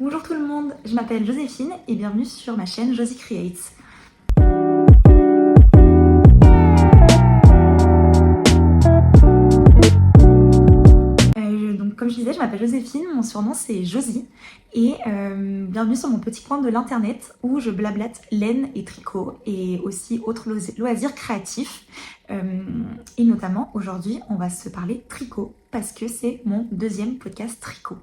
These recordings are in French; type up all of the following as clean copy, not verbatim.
Bonjour tout le monde, je m'appelle Joséphine et bienvenue sur ma chaîne Josie Creates. Donc comme je disais, je m'appelle Joséphine, mon surnom c'est Josie et bienvenue sur mon petit coin de l'internet où je blablate laine et tricot et aussi autres loisirs créatifs. Et notamment aujourd'hui on va se parler tricot parce que c'est mon deuxième podcast tricot.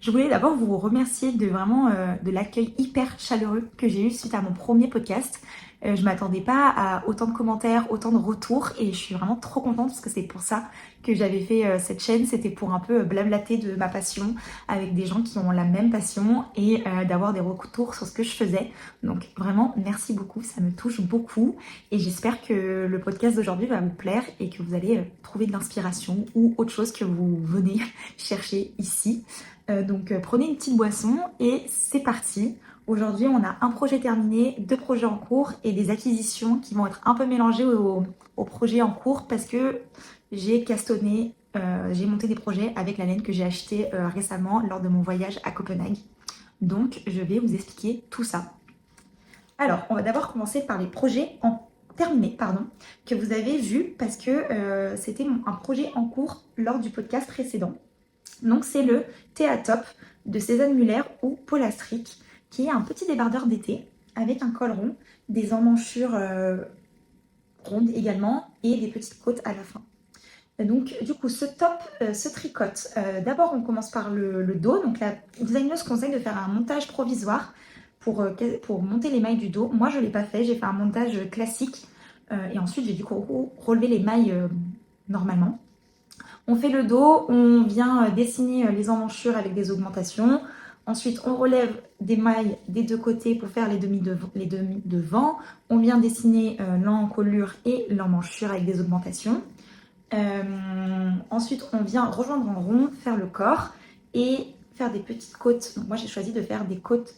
Je voulais d'abord vous remercier de l'accueil hyper chaleureux que j'ai eu suite à mon premier podcast. Je m'attendais pas à autant de commentaires, autant de retours et je suis vraiment trop contente parce que c'est pour ça que j'avais fait cette chaîne. C'était pour un peu blablater de ma passion avec des gens qui ont la même passion et d'avoir des retours sur ce que je faisais. Donc vraiment merci beaucoup, ça me touche beaucoup et j'espère que le podcast d'aujourd'hui va vous plaire et que vous allez trouver de l'inspiration ou autre chose que vous venez chercher ici. Donc prenez une petite boisson et c'est parti. Aujourd'hui on a un projet terminé, 2 projets en cours et des acquisitions qui vont être un peu mélangées aux projets en cours parce que j'ai castonné, j'ai monté des projets avec la laine que j'ai achetée récemment lors de mon voyage à Copenhague. Donc je vais vous expliquer tout ça. Alors on va d'abord commencer par les projets terminés que vous avez vus parce que c'était un projet en cours lors du podcast précédent. Donc c'est le Théatop de Cézanne Muller ou Polastric, qui est un petit débardeur d'été avec un col rond, des emmanchures rondes également et des petites côtes à la fin. Donc du coup ce top se tricote. D'abord on commence par le dos. Donc la designeuse conseille de faire un montage provisoire pour monter les mailles du dos. Moi je ne l'ai pas fait, j'ai fait un montage classique et ensuite j'ai du coup relevé les mailles normalement. On fait le dos, on vient dessiner les emmanchures avec des augmentations. Ensuite, on relève des mailles des deux côtés pour faire les demi devant. On vient dessiner l'encolure et l'emmanchure avec des augmentations. Ensuite, on vient rejoindre en rond, faire le corps et faire des petites côtes. Donc moi, j'ai choisi de faire des côtes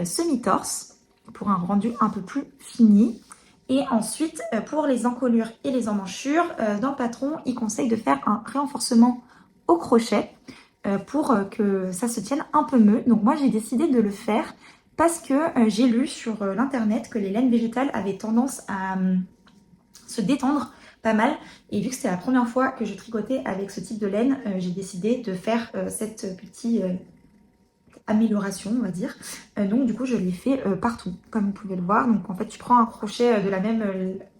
semi-torse pour un rendu un peu plus fini. Et ensuite, pour les encolures et les emmanchures, dans le patron, il conseille de faire un renforcement au crochet pour que ça se tienne un peu mieux. Donc moi, j'ai décidé de le faire parce que j'ai lu sur l'internet que les laines végétales avaient tendance à se détendre pas mal. Et vu que c'était la première fois que je tricotais avec ce type de laine, j'ai décidé de faire cette petite amélioration, on va dire. Donc du coup je l'ai fait partout comme vous pouvez le voir. Donc en fait tu prends un crochet de la même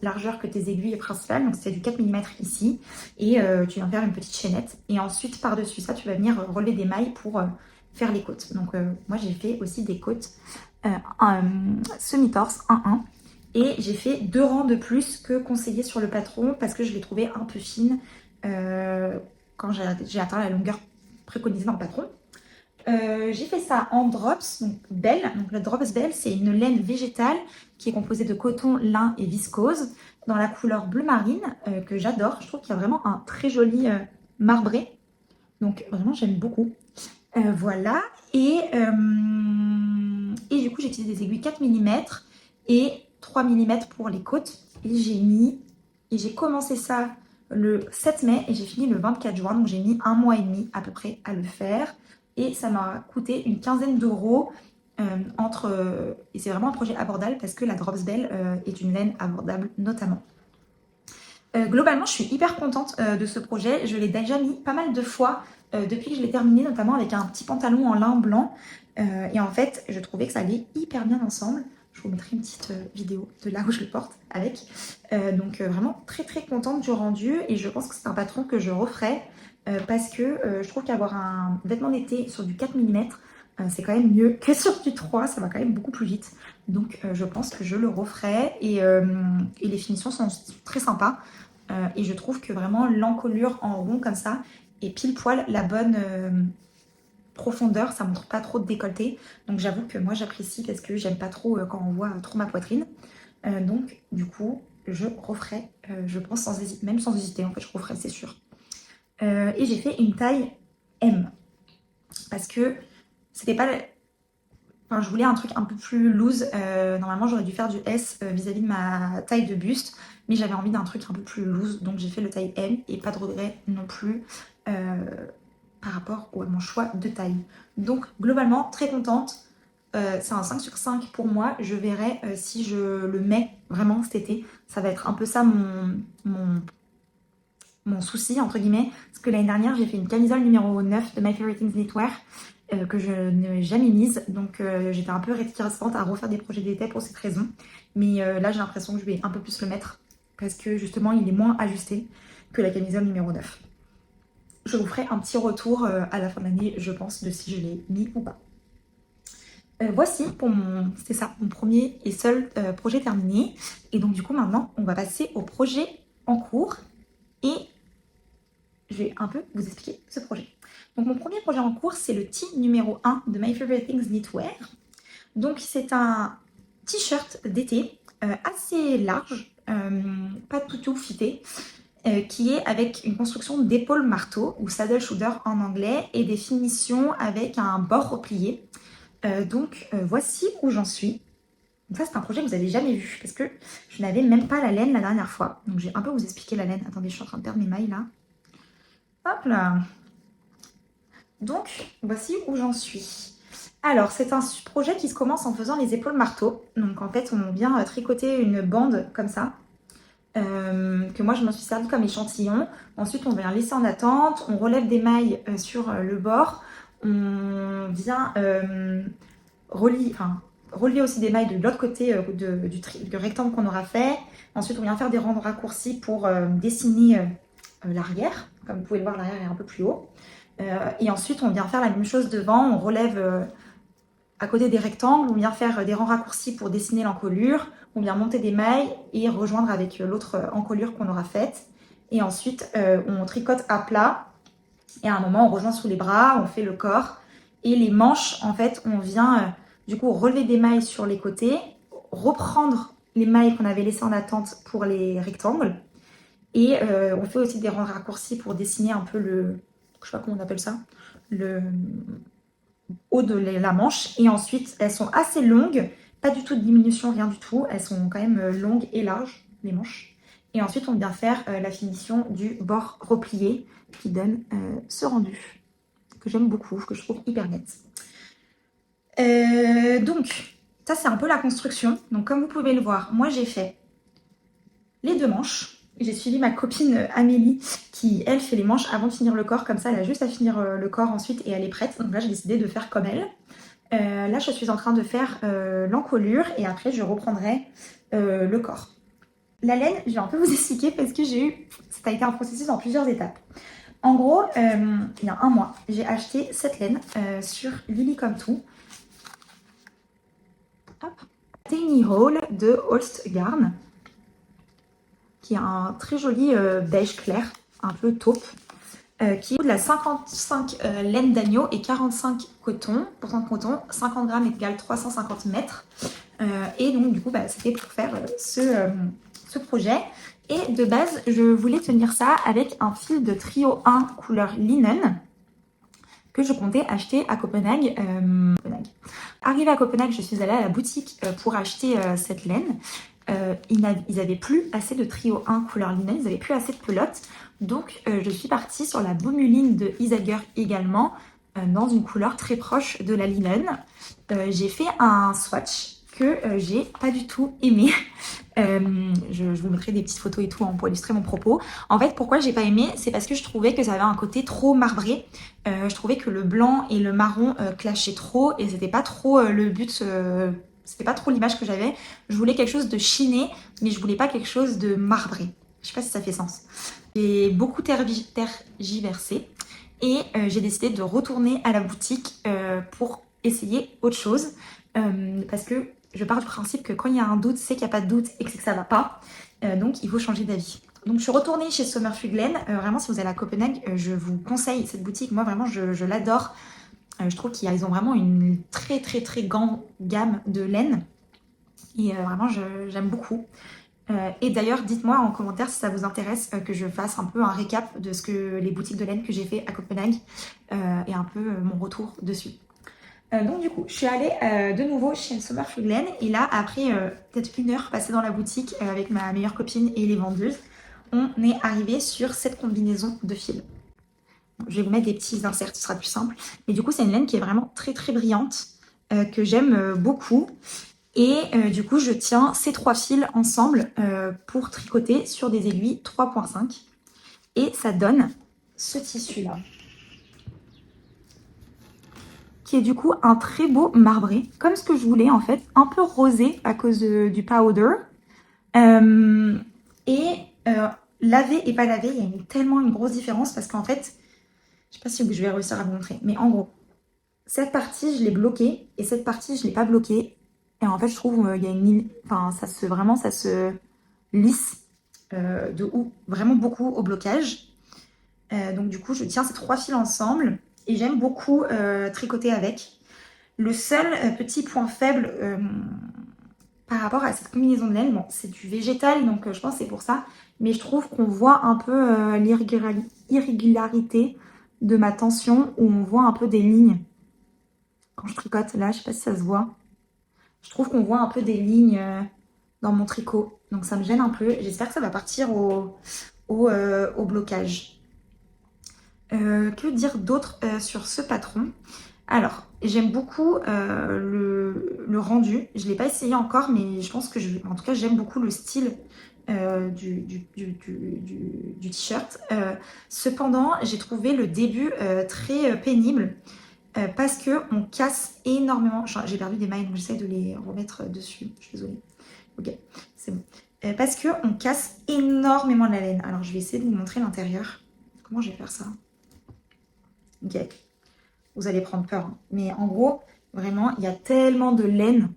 largeur que tes aiguilles principales, donc c'est du 4 mm ici, et tu viens faire une petite chaînette et ensuite par dessus ça tu vas venir relever des mailles pour faire les côtes. Donc moi j'ai fait aussi des côtes semi-torse 1-1 et j'ai fait 2 rangs de plus que conseillé sur le patron parce que je l'ai trouvé un peu fine quand j'ai atteint la longueur préconisée dans le patron. J'ai fait ça en drops, donc Belle. Donc le drops Belle, c'est une laine végétale qui est composée de coton, lin et viscose dans la couleur bleu marine que j'adore. Je trouve qu'il y a vraiment un très joli marbré. Donc vraiment j'aime beaucoup. Voilà. Et du coup j'ai utilisé des aiguilles 4 mm et 3 mm pour les côtes. Et j'ai commencé ça le 7 mai et j'ai fini le 24 juin. Donc j'ai mis 1 mois et demi à peu près à le faire. Et ça m'a coûté une quinzaine d'euros et c'est vraiment un projet abordable parce que la Drops Belle est une laine abordable notamment. Globalement, je suis hyper contente de ce projet. Je l'ai déjà mis pas mal de fois depuis que je l'ai terminé, notamment avec un petit pantalon en lin blanc. Et en fait, je trouvais que ça allait hyper bien ensemble. Je vous mettrai une petite vidéo de là où je le porte avec. Donc vraiment très très contente du rendu et je pense que c'est un patron que je referai parce que je trouve qu'avoir un vêtement d'été sur du 4 mm, c'est quand même mieux que sur du 3, ça va quand même beaucoup plus vite. Donc je pense que je le referai et les finitions sont très sympas. Et je trouve que vraiment l'encolure en rond comme ça est pile poil la bonne profondeur, ça montre pas trop de décolleté. Donc j'avoue que moi j'apprécie parce que j'aime pas trop quand on voit trop ma poitrine. Donc du coup je referai, je pense même sans hésiter, en fait je referai c'est sûr. Et j'ai fait une taille M parce que c'était pas... Enfin, je voulais un truc un peu plus loose. Normalement j'aurais dû faire du S vis-à-vis de ma taille de buste, mais j'avais envie d'un truc un peu plus loose, donc j'ai fait le taille M et pas de regret non plus. par rapport à mon choix de taille. Donc globalement, très contente. C'est un 5 sur 5 pour moi. Je verrai si je le mets vraiment cet été. Ça va être un peu ça mon souci, entre guillemets. Parce que l'année dernière, j'ai fait une camisole numéro 9 de My Favorite Things Knitwear que je n'ai jamais mise. Donc j'étais un peu réticente à refaire des projets d'été pour cette raison. Mais là, j'ai l'impression que je vais un peu plus le mettre. Parce que justement, il est moins ajusté que la camisole numéro 9. Je vous ferai un petit retour à la fin de l'année, je pense, de si je l'ai mis ou pas. Voici pour c'était ça, mon premier et seul projet terminé. Et donc du coup maintenant, on va passer au projet en cours. Et je vais un peu vous expliquer ce projet. Donc mon premier projet en cours, c'est le tee numéro 1 de My Favorite Things Knitwear. Donc c'est un t-shirt d'été assez large, pas tout fité, qui est avec une construction d'épaule marteau ou saddle shoulder en anglais et des finitions avec un bord replié. Donc voici où j'en suis. Donc ça c'est un projet que vous n'avez jamais vu parce que je n'avais même pas la laine la dernière fois. Donc j'ai un peu vous expliquer la laine. Attendez, je suis en train de perdre mes mailles là. Hop là. Donc voici où j'en suis. Alors c'est un projet qui se commence en faisant les épaules marteau. Donc en fait on vient tricoter une bande comme ça. Que moi je m'en suis servi comme échantillon. Ensuite on vient laisser en attente. On relève des mailles sur le bord. On vient relier aussi des mailles de l'autre côté du rectangle qu'on aura fait. Ensuite, on vient faire des rangs raccourcis pour dessiner l'arrière. Comme vous pouvez le voir, l'arrière est un peu plus haut. Et ensuite, on vient faire la même chose devant. On relève à côté des rectangles. On vient faire des rangs raccourcis pour dessiner l'encolure. On vient monter des mailles et rejoindre avec l'autre encolure qu'on aura faite. Et ensuite, on tricote à plat. Et à un moment, on rejoint sous les bras, on fait le corps. Et les manches, en fait, on vient du coup relever des mailles sur les côtés, reprendre les mailles qu'on avait laissées en attente pour les rectangles. Et on fait aussi des rangs raccourcis pour dessiner un peu je sais pas comment on appelle ça, le haut de la manche. Et ensuite, elles sont assez longues, pas du tout de diminution, rien du tout. Elles sont quand même longues et larges, les manches. Et ensuite, on vient faire la finition du bord replié qui donne ce rendu que j'aime beaucoup, que je trouve hyper net. Donc, ça c'est un peu la construction. Donc comme vous pouvez le voir, moi j'ai fait les deux manches. J'ai suivi ma copine Amélie qui, elle, fait les manches avant de finir le corps. Comme ça, elle a juste à finir le corps ensuite et elle est prête. Donc là, j'ai décidé de faire comme elle. Là, je suis en train de faire l'encolure et après, je reprendrai le corps. La laine, je vais un peu vous expliquer parce que ça a été un processus en plusieurs étapes. En gros, il y a un mois, j'ai acheté cette laine sur Lily Come To. Tiny Hole de Holst Garn, qui a un très joli beige clair, un peu taupe, qui est de la 55 laine d'agneau et 45 coton, pourcent de coton, 50 grammes égale 350 mètres. Et donc du coup, c'était pour faire ce projet. Et de base, je voulais tenir ça avec un fil de trio 1 couleur linen que je comptais acheter à Copenhague. Arrivée à Copenhague, je suis allée à la boutique pour acheter cette laine. Ils n'avaient plus assez de trio 1 couleur linen, ils n'avaient plus assez de pelote. Donc je suis partie sur la Baumeline de Isager également, dans une couleur très proche de la linen. J'ai fait un swatch que j'ai pas du tout aimé. Je vous mettrai des petites photos et tout pour illustrer mon propos. En fait, pourquoi j'ai pas aimé, c'est parce que je trouvais que ça avait un côté trop marbré. Je trouvais que le blanc et le marron clashaient trop et c'était pas trop le but. C'était pas trop l'image que j'avais. Je voulais quelque chose de chiné, mais je voulais pas quelque chose de marbré. Je sais pas si ça fait sens. J'ai beaucoup tergiversé et j'ai décidé de retourner à la boutique pour essayer autre chose parce que je pars du principe que quand il y a un doute, c'est qu'il n'y a pas de doute et que c'est que ça va pas. Donc il faut changer d'avis. Donc je suis retournée chez Sommerfuglen. Vraiment, si vous allez à Copenhague, je vous conseille cette boutique. Moi vraiment, je l'adore. Je trouve qu'ils ont vraiment une très très très grande gamme de laine. Et vraiment, j'aime beaucoup. Et d'ailleurs, dites-moi en commentaire si ça vous intéresse que je fasse un peu un récap de les boutiques de laine que j'ai fait à Copenhague et un peu mon retour dessus. Donc du coup, je suis allée de nouveau chez Sommerfuglen et là, après peut-être 1 heure passée dans la boutique avec ma meilleure copine et les vendeuses, on est arrivé sur cette combinaison de fils. Je vais vous mettre des petits inserts, ce sera plus simple. Mais du coup, c'est une laine qui est vraiment très très brillante, que j'aime beaucoup. Et du coup, je tiens ces 3 fils ensemble pour tricoter sur des aiguilles 3,5. Et ça donne ce tissu-là, qui est du coup un très beau marbré, comme ce que je voulais en fait, un peu rosé à cause du powder. Euh, et lavé et pas lavé, il y a tellement une grosse différence parce qu'en fait, je sais pas si je vais réussir à vous montrer, mais en gros, cette partie je l'ai bloquée et cette partie je l'ai pas bloquée. Et en fait, je trouve il y a une, enfin ça se lisse vraiment beaucoup au blocage. Donc du coup, je tiens ces 3 fils ensemble et j'aime beaucoup tricoter avec. Le seul petit point faible par rapport à cette combinaison de laine, bon, c'est du végétal, donc je pense que c'est pour ça, mais je trouve qu'on voit un peu l'irrégularité de ma tension, où on voit un peu des lignes. Quand je tricote, là, je sais pas si ça se voit. Je trouve qu'on voit un peu des lignes dans mon tricot, donc ça me gêne un peu. J'espère que ça va partir au blocage. Que dire d'autre sur ce patron? Alors, j'aime beaucoup le rendu. Je ne l'ai pas essayé encore, mais je pense que en tout cas, j'aime beaucoup le style du t-shirt. Cependant, j'ai trouvé le début très pénible parce que on casse énormément. J'ai perdu des mailles, donc j'essaie de les remettre dessus. Je suis désolée. Ok, c'est bon. Parce que on casse énormément de la laine. Alors, je vais essayer de vous montrer l'intérieur. Comment je vais faire ça? Ok. Vous allez prendre peur. Hein. Mais en gros, vraiment, il y a tellement de laine.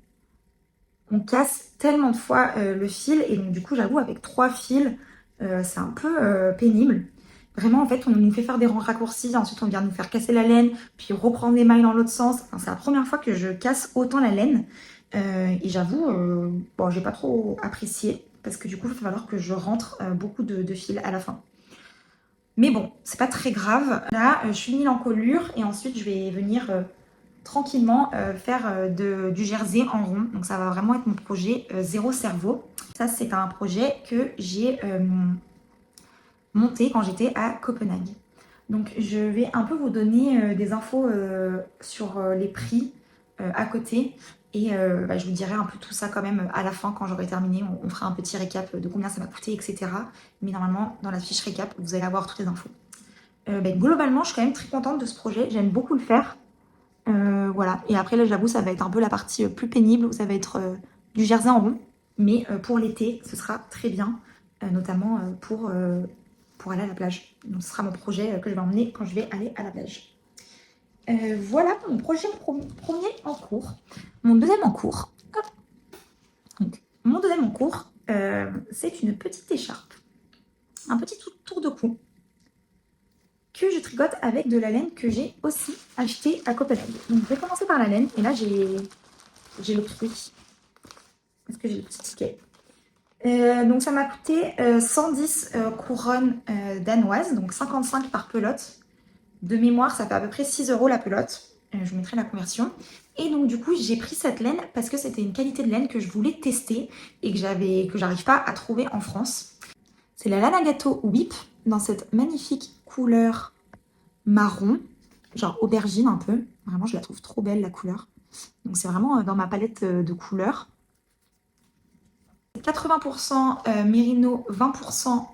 On casse tellement de fois le fil. Et donc, du coup, j'avoue, avec 3 fils, c'est un peu pénible. Vraiment, en fait, on nous fait faire des raccourcis. Ensuite, on vient nous faire casser la laine. Puis reprendre les mailles dans l'autre sens. Enfin, c'est la première fois que je casse autant la laine. Et j'avoue, bon, j'ai pas trop apprécié. Parce que du coup, il va falloir que je rentre beaucoup de fils à la fin. Mais bon, c'est pas très grave. Là, je finis l'encolure et ensuite je vais venir tranquillement faire du jersey en rond. Donc ça va vraiment être mon projet zéro cerveau. Ça, c'est un projet que j'ai monté quand j'étais à Copenhague. Donc je vais un peu vous donner des infos sur les prix à côté. Et je vous dirai un peu tout ça quand même à la fin quand j'aurai terminé. On fera un petit récap de combien ça m'a coûté, etc. Mais normalement, dans la fiche récap, vous allez avoir toutes les infos. Globalement, je suis quand même très contente de ce projet. J'aime beaucoup le faire. Voilà. Et après, là, j'avoue, ça va être un peu la partie plus pénible où ça va être du jersey en rond. Mais pour l'été, ce sera très bien, notamment pour aller à la plage. Donc, ce sera mon projet que je vais emmener quand je vais aller à la plage. Voilà mon projet premier en cours. Mon deuxième en cours. Donc, mon deuxième en cours, c'est une petite écharpe. Un petit tour de cou que je tricote avec de la laine que j'ai aussi acheté à Copenhague. Donc je vais commencer par la laine. Et là, j'ai le prix. Est-ce que j'ai le petit ticket? Donc ça m'a coûté 110 couronnes danoises, donc 55 par pelote. De mémoire, ça fait à peu près 6 € la pelote. Je vous mettrai la conversion. Et donc du coup, j'ai pris cette laine parce que c'était une qualité de laine que je voulais tester et que j'arrive pas à trouver en France. C'est la Lanagato Whip dans cette magnifique couleur marron, genre aubergine un peu. Vraiment, je la trouve trop belle la couleur. Donc c'est vraiment dans ma palette de couleurs. 80% mérino, 20%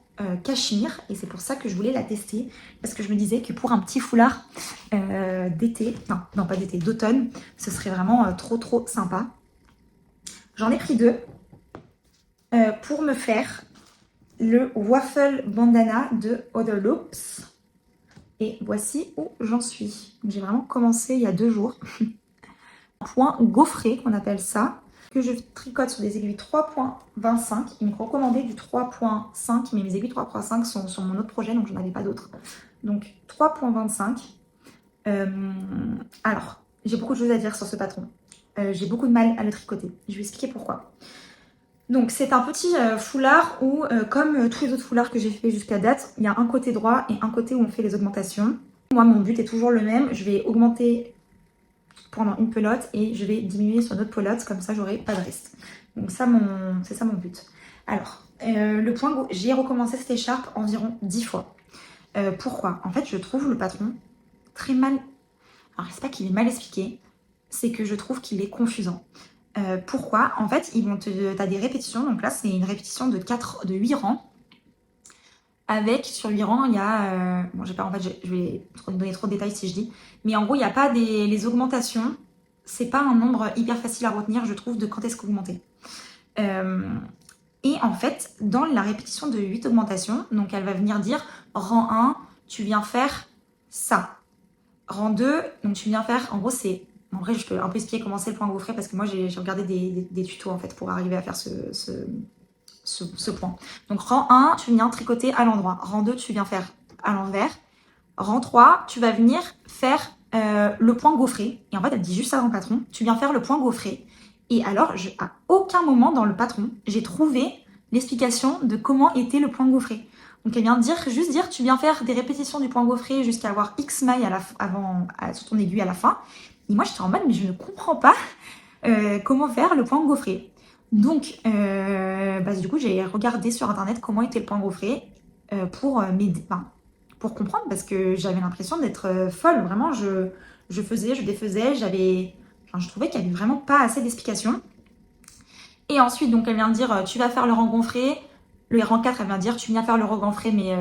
cachemire. Et c'est pour ça que je voulais la tester. Parce que je me disais que pour un petit foulard d'été, non pas d'été, d'automne, ce serait vraiment trop sympa. J'en ai pris 2 pour me faire le waffle bandana de Other Loops. Et voici où j'en suis. J'ai vraiment commencé il y a 2 jours. Un point gaufré qu'on appelle ça, que je tricote sur des aiguilles 3,25. Il me recommandait du 3,5, mais mes aiguilles 3,5 sont sur mon autre projet, donc je n'en avais pas d'autres. Donc 3,25. Alors, j'ai beaucoup de choses à dire sur ce patron. J'ai beaucoup de mal à le tricoter. Je vais expliquer pourquoi. Donc c'est un petit foulard où, comme tous les autres foulards que j'ai fait jusqu'à date, il y a un côté droit et un côté où on fait les augmentations. Moi, mon but est toujours le même. Je vais augmenter pendant une pelote et je vais diminuer sur d'autres pelotes, comme ça j'aurai pas de reste. Donc c'est ça mon but. Alors, le point, j'ai recommencé cette écharpe environ 10 fois. Pourquoi? En fait, je trouve le patron très mal... Alors, c'est pas qu'il est mal expliqué, c'est que je trouve qu'il est confusant. Pourquoi? En fait, t'as des répétitions, donc là, c'est une répétition de 8 rangs. Avec, sur 8 rangs, il y a... bon, j'ai pas, en fait, je vais donner trop de détails si je dis. Mais en gros, il n'y a pas les augmentations. C'est pas un nombre hyper facile à retenir, je trouve, de quand est-ce qu'augmenter. Et en fait, dans la répétition de 8 augmentations, donc elle va venir dire rang 1, tu viens faire ça. Rang 2, donc tu viens faire, en gros c'est, en vrai je peux un peu expliquer comment c'est le point gaufré parce que moi j'ai regardé des tutos en fait pour arriver à faire ce point. Donc rang 1, tu viens tricoter à l'endroit. Rang 2, tu viens faire à l'envers. Rang 3, tu vas venir faire le point gaufré. Et en fait, elle dit juste ça dans le patron. Tu viens faire le point gaufré. Et alors, à aucun moment dans le patron, j'ai trouvé l'explication de comment était le point gaufré. Donc elle vient juste dire, tu viens faire des répétitions du point gaufré jusqu'à avoir X mailles sur ton aiguille à la fin. Et moi, j'étais en mode, mais je ne comprends pas comment faire le point gaufré. Donc, du coup, j'ai regardé sur internet comment était le point gaufré pour m'aider, pour comprendre, parce que j'avais l'impression d'être folle. Vraiment, je faisais, je défaisais, je trouvais qu'il n'y avait vraiment pas assez d'explications. Et ensuite, donc, elle vient dire, tu vas faire le rang gonfré. Le rang 4, elle vient dire, tu viens faire le rang gonfré, mais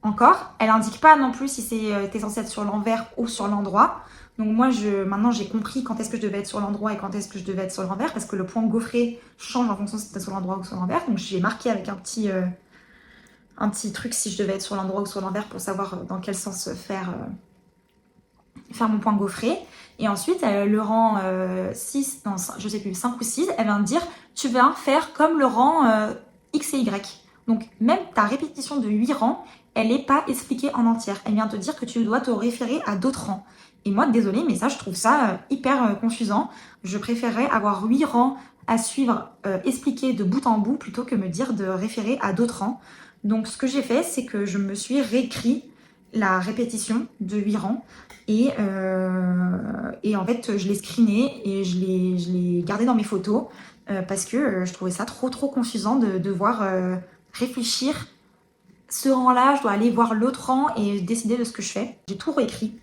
encore. Elle indique pas non plus si t'es censé être sur l'envers ou sur l'endroit. Donc moi, maintenant, j'ai compris quand est-ce que je devais être sur l'endroit et quand est-ce que je devais être sur l'envers, parce que le point gaufré change en fonction si t'es sur l'endroit ou sur l'envers. Donc j'ai marqué avec un petit truc si je devais être sur l'endroit ou sur l'envers pour savoir dans quel sens faire mon point gaufré. Et ensuite, le rang 6, non, je sais plus, 5 ou 6, elle vient me dire, tu vas faire comme le rang X et Y. Donc même ta répétition de 8 rangs, elle n'est pas expliquée en entière. Elle vient te dire que tu dois te référer à d'autres rangs. Et moi, désolée, mais ça, je trouve ça hyper confusant. Je préférerais avoir 8 rangs à suivre expliqués de bout en bout plutôt que me dire de référer à d'autres rangs. Donc ce que j'ai fait, c'est que je me suis réécrit la répétition de 8 rangs et en fait, je l'ai screené et je l'ai gardé dans mes photos parce que je trouvais ça trop confusant de devoir réfléchir. Ce rang-là, je dois aller voir l'autre rang et décider de ce que je fais. J'ai tout réécrit.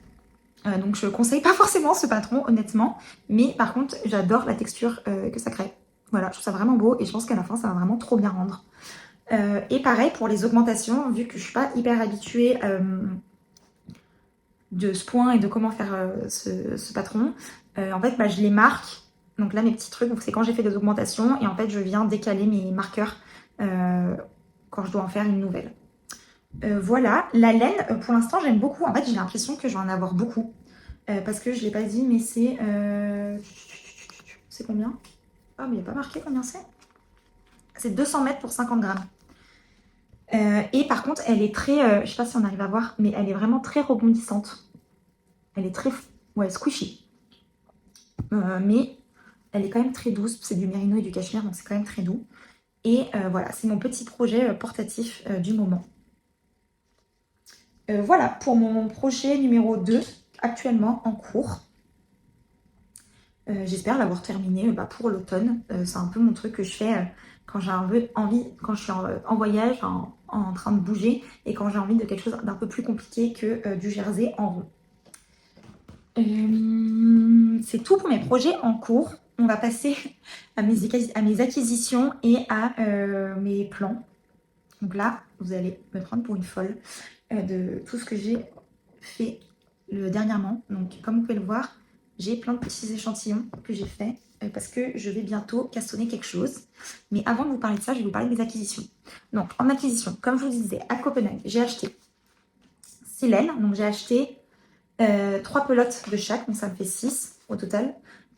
Donc je conseille pas forcément ce patron, honnêtement. Mais par contre, j'adore la texture que ça crée. Voilà, je trouve ça vraiment beau et je pense qu'à la fin, ça va vraiment trop bien rendre. Et pareil pour les augmentations, vu que je suis pas hyper habituée de ce point et de comment faire ce patron. En fait, je les marque. Donc là, mes petits trucs, c'est quand j'ai fait des augmentations et en fait, je viens décaler mes marqueurs quand je dois en faire une nouvelle. Voilà, la laine, pour l'instant, j'aime beaucoup. En fait, j'ai l'impression que je vais en avoir beaucoup parce que je ne l'ai pas dit, mais c'est... c'est combien? Ah, mais il n'y a pas marqué combien c'est. C'est 200 mètres pour 50 grammes. Et par contre, elle est très, je sais pas si on arrive à voir, mais elle est vraiment très rebondissante. Elle est très, squishy. Mais elle est quand même très douce. C'est du mérino et du cachemire, donc c'est quand même très doux. Et voilà, c'est mon petit projet portatif du moment. Voilà, pour mon projet numéro 2, actuellement en cours. J'espère l'avoir terminé pour l'automne. C'est un peu mon truc que je fais quand j'ai un peu envie, quand je suis en voyage, en train de bouger, et quand j'ai envie de quelque chose d'un peu plus compliqué que du jersey en rond. C'est tout pour mes projets en cours. On va passer à mes acquisitions et à mes plans. Donc là, vous allez me prendre pour une folle de tout ce que j'ai fait dernièrement. Donc comme vous pouvez le voir, j'ai plein de petits échantillons que j'ai fait parce que je vais bientôt cassonner quelque chose. Mais avant de vous parler de ça, je vais vous parler de mes acquisitions. Donc en acquisition, comme je vous disais, à Copenhague, j'ai acheté 6 laines. Donc j'ai acheté 3 pelotes de chaque, donc ça me fait 6 au total.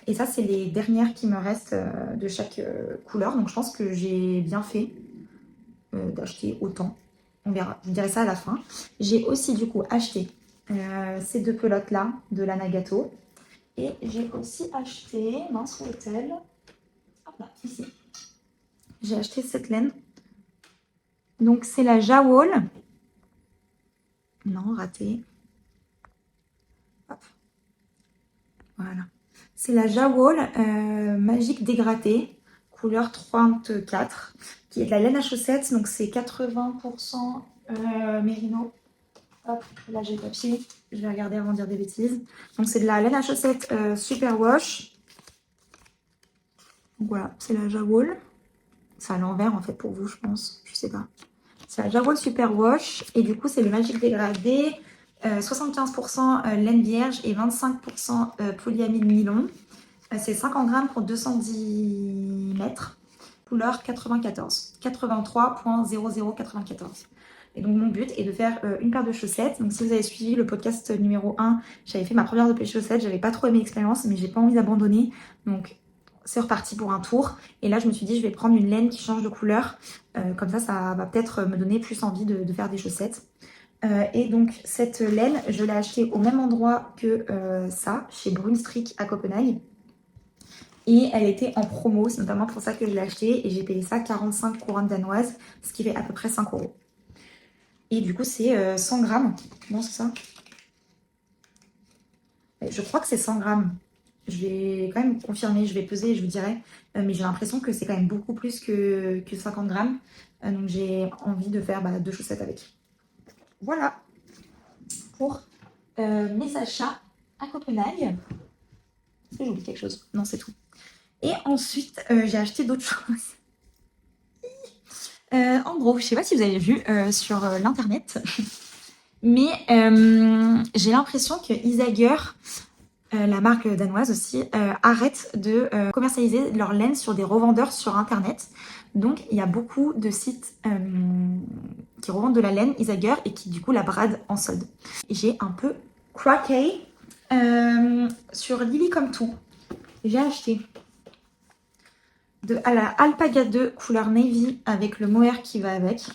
Et ça, c'est les dernières qui me restent de chaque couleur. Donc je pense que j'ai bien fait d'acheter autant. On verra, je vous dirai ça à la fin. J'ai aussi du coup acheté ces 2 pelotes là de la Nagato. Et j'ai aussi acheté, mince, où est-elle? Hop là, ici. J'ai acheté cette laine. Donc c'est la Jawol. Non, raté. Hop. Voilà. C'est la Jawol Magique Dégradée, couleur 34, qui est de la laine à chaussettes. Donc c'est 80% mérino, Hop, là j'ai le papier. Je vais regarder avant de dire des bêtises. Donc c'est de la laine à chaussettes Super Wash. Donc voilà, c'est la Jawol. C'est à l'envers en fait pour vous, je pense. Je sais pas. C'est la Jawol Super Wash. Et du coup, c'est le Magic Dégradé. 75% laine vierge et 25% polyamide nylon. C'est 50 grammes pour 210 mètres. Couleur 94. 83.0094. Et donc mon but est de faire une paire de chaussettes. Donc si vous avez suivi le podcast numéro 1, j'avais fait ma première de paire de chaussettes. J'avais pas trop aimé l'expérience, mais j'ai pas envie d'abandonner. Donc c'est reparti pour un tour. Et là je me suis dit je vais prendre une laine qui change de couleur. Comme ça va peut-être me donner plus envie de faire des chaussettes. Et donc cette laine, je l'ai achetée au même endroit que ça, chez Brunstreak à Copenhague. Et elle était en promo, c'est notamment pour ça que je l'ai achetée. Et j'ai payé ça 45 couronnes danoises, ce qui fait à peu près 5 euros. Et du coup, c'est 100 grammes. Non, c'est ça? Je crois que c'est 100 grammes. Je vais quand même confirmer, je vais peser et je vous dirai. Mais j'ai l'impression que c'est quand même beaucoup plus que 50 grammes. Donc j'ai envie de faire 2 chaussettes avec. Voilà pour mes achats à Copenhague. Est-ce que j'oublie quelque chose? Non, c'est tout. Et ensuite, j'ai acheté d'autres choses. En gros, je sais pas si vous avez vu sur l'internet, mais j'ai l'impression que Isager, la marque danoise aussi, arrête de commercialiser leur laine sur des revendeurs sur internet. Donc il y a beaucoup de sites qui revendent de la laine Isager et qui du coup la bradent en solde. Et j'ai un peu craqué sur Lily Comme Tout. J'ai acheté à la Alpaga 2 couleur navy avec le mohair qui va avec.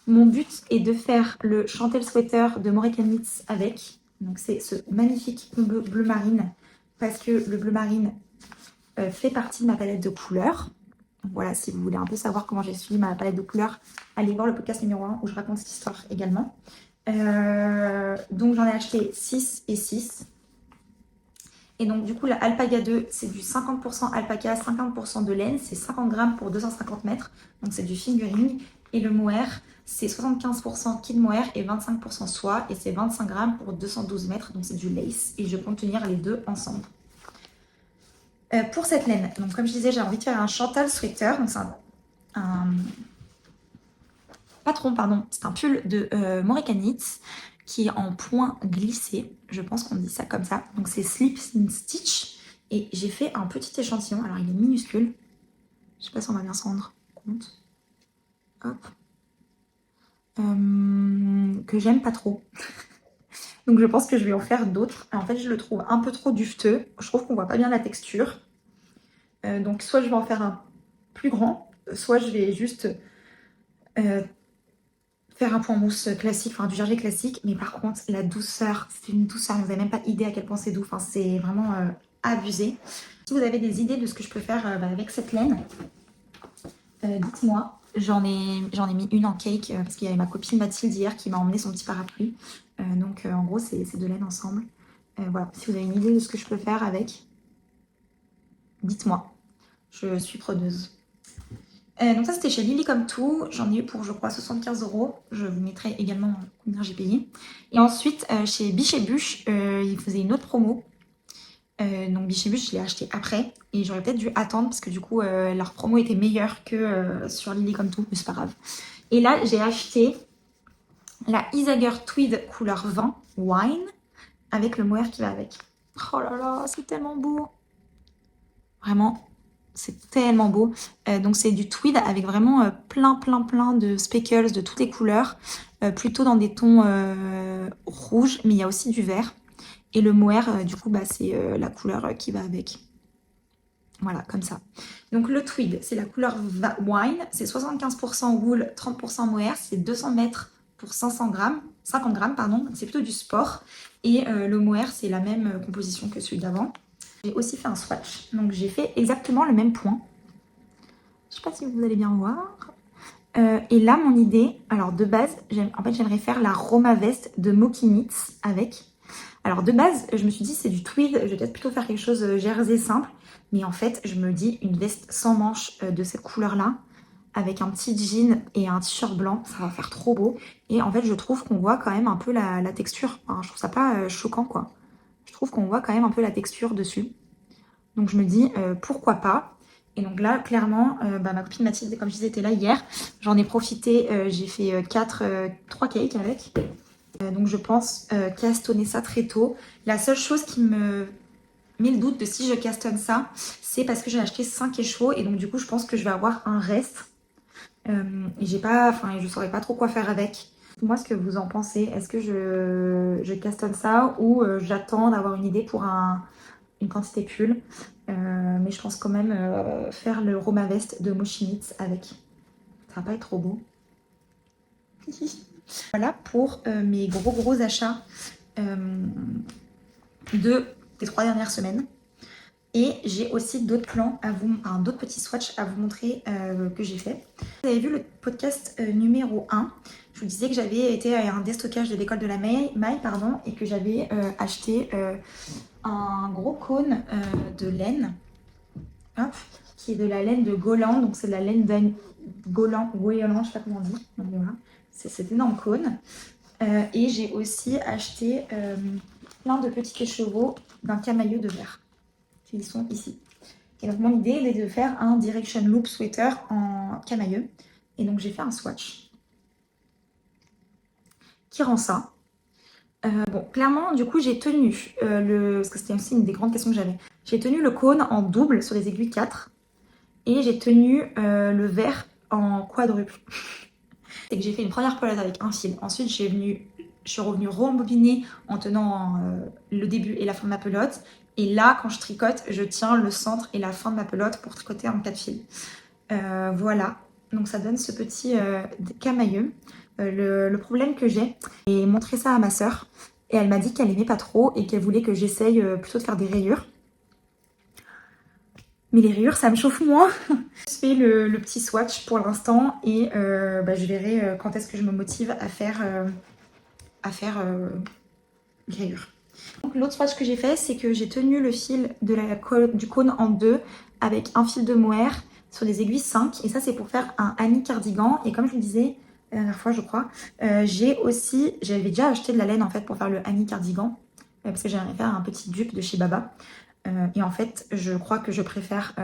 Mon but est de faire le Chantel Sweater de Moreka Knits avec. Donc c'est ce magnifique bleu marine parce que le bleu marine fait partie de ma palette de couleurs. Donc voilà, si vous voulez un peu savoir comment j'ai suivi ma palette de couleurs, allez voir le podcast numéro 1 où je raconte cette histoire également. Donc j'en ai acheté 6 et 6. Et donc du coup la Alpaga 2 c'est du 50% alpaca, 50% de laine, c'est 50 grammes pour 250 mètres, donc c'est du fingering. Et le mohair c'est 75% kid mohair et 25% soie et c'est 25 grammes pour 212 mètres, donc c'est du lace. Et je compte tenir les deux ensemble. Pour cette laine, donc comme je disais j'ai envie de faire un Chantal sweater, donc c'est un patron, pardon, c'est un pull de Moreka Knits qui est en point glissé, je pense qu'on dit ça comme ça. Donc c'est Slip in Stitch et j'ai fait un petit échantillon, alors il est minuscule, je sais pas si on va bien s'en rendre compte. Hop. Que j'aime pas trop. Donc je pense que je vais en faire d'autres. En fait je le trouve un peu trop duveteux, je trouve qu'on voit pas bien la texture. Donc soit je vais en faire un plus grand, soit je vais juste faire un point mousse classique, enfin du Gerger classique, mais par contre la douceur, c'est une douceur, vous n'avez même pas idée à quel point c'est doux, enfin c'est vraiment abusé. Si vous avez des idées de ce que je peux faire avec cette laine, dites-moi. J'en ai mis une en cake parce qu'il y avait ma copine Mathilde hier qui m'a emmené son petit parapluie. Donc en gros c'est deux laines ensemble. Voilà, si vous avez une idée de ce que je peux faire avec, dites-moi. Je suis preneuse. Donc ça c'était chez Lily Comme Tout, j'en ai eu pour je crois 75 €, je vous mettrai également combien j'ai payé. Et ensuite chez Biche et Buche, ils faisaient une autre promo, donc Biche et Buche je l'ai acheté après et j'aurais peut-être dû attendre parce que du coup leur promo était meilleure que sur Lily Comme Tout, mais c'est pas grave. Et là j'ai acheté la Isager Tweed couleur 20 Wine avec le mohair qui va avec. Oh là là, c'est tellement beau, vraiment. C'est tellement beau. Donc c'est du tweed avec vraiment plein de speckles de toutes les couleurs. Plutôt dans des tons rouges, mais il y a aussi du vert. Et le mohair, du coup, c'est la couleur qui va avec. Voilà, comme ça. Donc le tweed, c'est la couleur wine. C'est 75% wool, 30% mohair. C'est 200 mètres pour 500 grammes. 50 grammes, pardon. C'est plutôt du sport. Et le mohair, c'est la même composition que celui d'avant. J'ai aussi fait un swatch, donc j'ai fait exactement le même point. Je sais pas si vous allez bien voir. Et là, mon idée, alors de base, j'aimerais faire la Roma veste de Moki Knits avec. Alors de base, je me suis dit c'est du tweed, je vais peut-être plutôt faire quelque chose jersey simple. Mais en fait, je me dis une veste sans manches de cette couleur-là, avec un petit jean et un t-shirt blanc, ça va faire trop beau. Et en fait, je trouve qu'on voit quand même un peu la texture. Enfin, je trouve ça pas choquant, quoi. Je trouve qu'on voit quand même un peu la texture dessus. Donc je me dis, pourquoi pas. Et donc là, clairement, ma copine Mathilde, comme je disais, était là hier. J'en ai profité, j'ai fait 3 cakes avec. Donc je pense castonner ça très tôt. La seule chose qui me met le doute de si je castonne ça, c'est parce que j'ai acheté 5 écheveaux. Et donc du coup, je pense que je vais avoir un reste. Et je saurais pas trop quoi faire avec. Moi, ce que vous en pensez, est-ce que je castonne ça ou j'attends d'avoir une idée pour une quantité pull. Mais je pense quand même faire le Roma Vest de Mochinitz avec. Ça va pas être trop beau. Voilà pour mes gros achats des 3 dernières semaines. Et j'ai aussi d'autres plans d'autres petits swatchs à vous montrer que j'ai fait. Vous avez vu le podcast numéro 1. Je vous disais que j'avais été à un déstockage de l'école de la maille, et que j'avais acheté un gros cône de laine, hop, qui est de la laine de Golan. Donc c'est de la laine Golan, je sais pas comment on dit. Donc voilà, c'est cet énorme cône. Et j'ai aussi acheté plein de petits écheveaux d'un camailleux de verre. Ils sont ici. Et donc mon idée est de faire un Direction Loop sweater en camailleux. Et donc j'ai fait un swatch qui rend ça. Bon, clairement, du coup, j'ai tenu parce que c'était aussi une des grandes questions que j'avais. J'ai tenu le cône en double sur les aiguilles 4 et j'ai tenu le vert en quadruple. C'est que j'ai fait une première pelote avec un fil. Ensuite, je suis revenue rembobiner en tenant le début et la fin de ma pelote. Et là, quand je tricote, je tiens le centre et la fin de ma pelote pour tricoter en 4 fils. Voilà, donc ça donne ce petit camailleux. Le problème que j'ai, j'ai montré ça à ma sœur et elle m'a dit qu'elle aimait pas trop et qu'elle voulait que j'essaye plutôt de faire des rayures. Mais les rayures, ça me chauffe moins. Je fais le petit swatch pour l'instant et je verrai quand est-ce que je me motive à faire les rayures. Donc l'autre swatch que j'ai fait, c'est que j'ai tenu le fil du cône en deux avec un fil de mohair sur des aiguilles 5. Et ça, c'est pour faire un Annie cardigan. Et comme je vous disais la dernière fois, je crois, j'avais déjà acheté de la laine en fait pour faire le Annie cardigan. Parce que j'aimerais faire un petit dupe de chez Baba. Et en fait, je crois que je préfère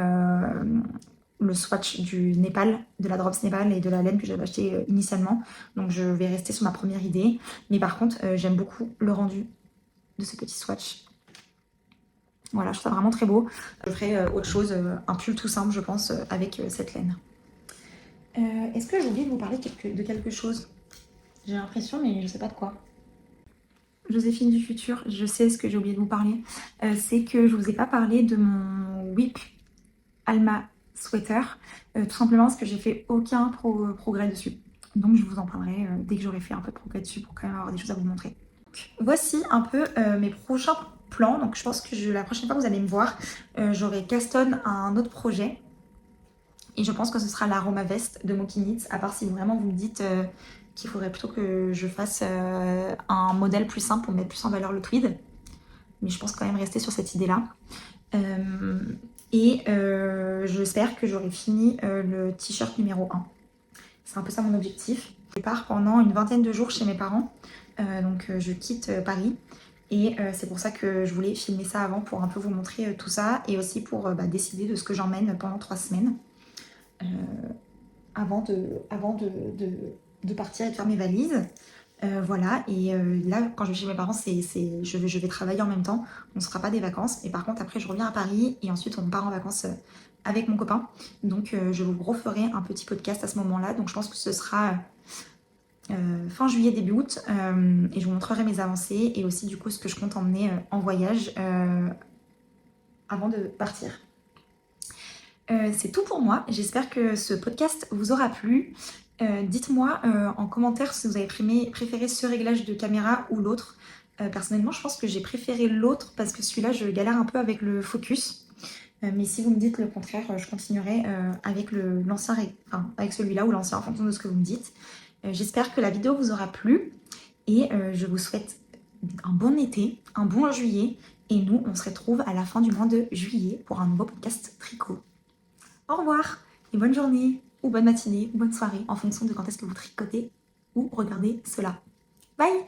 le swatch du Népal, de la Drops Népal et de la laine que j'avais acheté initialement. Donc je vais rester sur ma première idée. Mais par contre, j'aime beaucoup le rendu de ce petit swatch. Voilà, je trouve ça vraiment très beau. Je ferai autre chose, un pull tout simple, je pense, avec cette laine. Est-ce que j'ai oublié de vous parler de quelque chose? J'ai l'impression, mais je sais pas de quoi. Joséphine du futur, je sais ce que j'ai oublié de vous parler. C'est que je vous ai pas parlé de mon whip Alma sweater, tout simplement parce que j'ai fait aucun progrès dessus. Donc je vous en parlerai dès que j'aurai fait un peu de progrès dessus pour quand même avoir des choses à vous montrer. Voici un peu mes prochains plans. Donc je pense que la prochaine fois que vous allez me voir, j'aurai Caston un autre projet. Et je pense que ce sera l'Aroma Vest de Mochinitz, à part si vraiment vous me dites qu'il faudrait plutôt que je fasse un modèle plus simple pour mettre plus en valeur le tweed. Mais je pense quand même rester sur cette idée-là. J'espère que j'aurai fini le t-shirt numéro 1. C'est un peu ça mon objectif. Je pars pendant une vingtaine de jours chez mes parents. Donc je quitte Paris. Et c'est pour ça que je voulais filmer ça avant pour un peu vous montrer tout ça. Et aussi pour décider de ce que j'emmène pendant 3 semaines. Avant de partir et de faire mes valises. Voilà, et là, quand je vais chez mes parents, je vais travailler en même temps. On ne se fera pas des vacances. Et par contre, après, je reviens à Paris et ensuite, on part en vacances avec mon copain. Donc, je vous referai un petit podcast à ce moment-là. Donc, je pense que ce sera fin juillet, début août. Et je vous montrerai mes avancées et aussi, du coup, ce que je compte emmener en voyage avant de partir. C'est tout pour moi. J'espère que ce podcast vous aura plu. Dites-moi en commentaire si vous avez préféré ce réglage de caméra ou l'autre. Personnellement, je pense que j'ai préféré l'autre parce que celui-là, je galère un peu avec le focus. Mais si vous me dites le contraire, je continuerai avec avec celui-là ou l'ancien en fonction de ce que vous me dites. J'espère que la vidéo vous aura plu et je vous souhaite un bon été, un bon juillet. Et nous, on se retrouve à la fin du mois de juillet pour un nouveau podcast tricot. Au revoir et bonne journée! ou bonne matinée, ou bonne soirée, en fonction de quand est-ce que vous tricotez ou regardez cela. Bye!